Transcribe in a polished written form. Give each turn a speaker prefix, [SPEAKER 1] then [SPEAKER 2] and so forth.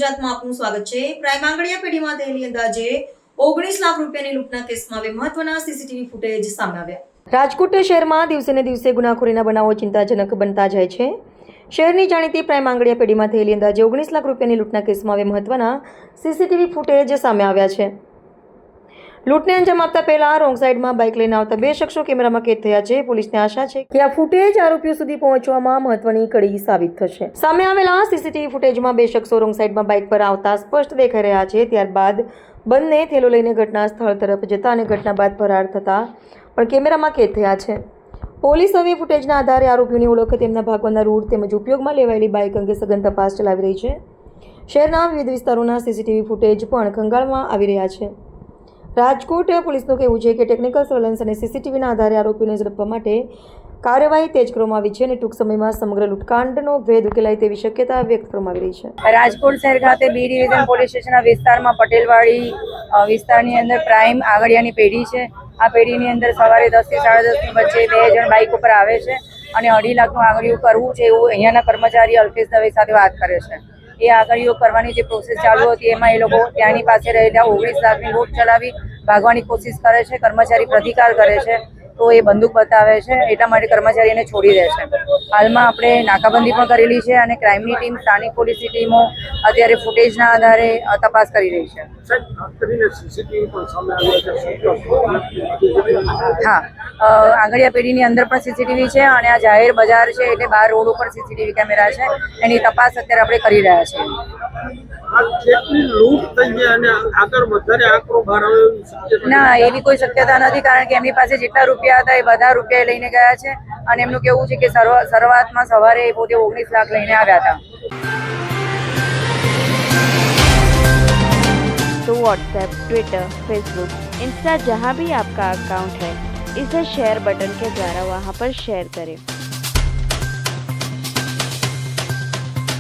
[SPEAKER 1] ગુજરાતમાં આપનું સ્વાગત છે। પ્રાઇમ આંગડિયા પેઢીમાં થયેલી અંદાજે 19 લાખ રૂપિયાની લૂંટના કેસમાં હવે મહત્વના સીસીટીવી ફૂટેજ સામે આવ્યા। રાજકોટ શહેરમાં દિવસે ને દિવસે ગુનાખોરીના બનાવો ચિંતાજનક બનતા જાય છે। શહેરની જાણીતી પ્રાઇમ આંગડિયા પેઢીમાં થયેલી અંદાજે 19 લાખ રૂપિયાની લૂંટના કેસમાં હવે મહત્વના સીસીટીવી ફૂટેજ સામે આવ્યા છે। લૂંટને અંજામ આપતા પહેલા રોંગ સાઈડમાં બાઇક લઈને આવતા બે શખ્સો કેમેરામાં કેદ થયા છે। પોલીસને આશા છે કે આ ફૂટેજ આરોપીઓ સુધી પહોંચવામાં મહત્વની કડી સાબિત થશે। સામે આવેલા સીસીટીવી ફૂટેજમાં બે શખ્સો રોંગ સાઈડમાં બાઇક પર આવતા સ્પષ્ટ દેખાઈ રહ્યા છે। ત્યારબાદ બંને થેલો લઈને ઘટના સ્થળ તરફ જતા અને ઘટના બાદ ફરાર થતા પણ કેમેરામાં કેદ થયા છે। પોલીસ હવે ફૂટેજના આધારે આરોપીઓની ઓળખ, તેમના ભાગવાના રૂટ તેમજ ઉપયોગમાં લેવાયેલી બાઇક અંગે સઘન તપાસ ચલાવી રહી છે। શહેરના વિવિધ વિસ્તારોના સીસીટીવી ફૂટેજ પણ ખંગાળવામાં આવી રહ્યા છે। રાજકોટ પોલીસનું કહેવું છે કે ટેકનિકલ સર્વેલન્સ અને સીસીટીવીના આધારે આરોપીઓને ઝડપવા માટે કાર્યવાહી તેજ કરવામાં આવી છે અને ટૂંક સમયમાં સમગ્ર લૂંટકાંડનો ભેદ ઉકેલાય તેવી શક્યતા વ્યક્ત કરવામાં આવી રહી છે।
[SPEAKER 2] રાજકોટ શહેર ખાતે બી ડિવિઝન પોલીસ સ્ટેશનના વિસ્તારમાં પટેલવાડી વિસ્તારની અંદર પ્રાઇમ આંગડિયાની પેઢી છે। આ પેઢીની અંદર સવારે 10 થી 10:30ની વચ્ચે બે જણ બાઇક ઉપર આવે છે અને 2.5 લાખનું આંગળીયું કરવું છે એવું અહીંયાના કર્મચારી અલ્પેશ દવે સાથે વાત કરે છે। એ આંગળીઓ કરવાની જે પ્રોસેસ ચાલુ હતી એમાં એ લોકો ત્યાંની પાસે રહેલા 19 લાખની લૂંટ ચલાવી ભાગવાની કોશિશ કરે છે। કર્મચારી પ્રતિકાર કરે છે તો એ બંદૂક બતાવે છે, એટલા માટે કર્મચારી એને છોડી દે છે। હાલમાં આપણે નાકાબંધી પણ કરેલી છે અને ક્રાઇમની ટીમ, સ્થાનિક પોલીસની ટીમો અત્યારે ફૂટેજના આધારે તપાસ કરી રહી છે। હા, આંગડિયા પેઢીની અંદર પણ સીસીટીવી છે અને આ જાહેર બજાર છે એટલે બહાર રોડ ઉપર સીસીટીવી કેમેરા છે, એની તપાસ અત્યારે આપણે કરી રહ્યા છીએ। ના, એવી કોઈ શક્યતા નથી, કારણ કે એમની પાસે જેટલા રૂપિયા હતા એ બધા રૂપિયા લઈને ગયા છે અને એમનું કેવું છે કે શરૂઆતમાં સવારે પોતે 19 લાખ લઈને આવ્યા હતા।
[SPEAKER 3] तो व्हाट्सएप, ट्विटर, फेसबुक, इंस्टा जहाँ भी आपका अकाउंट है, इसे शेयर बटन के द्वारा वहाँ पर शेयर करें।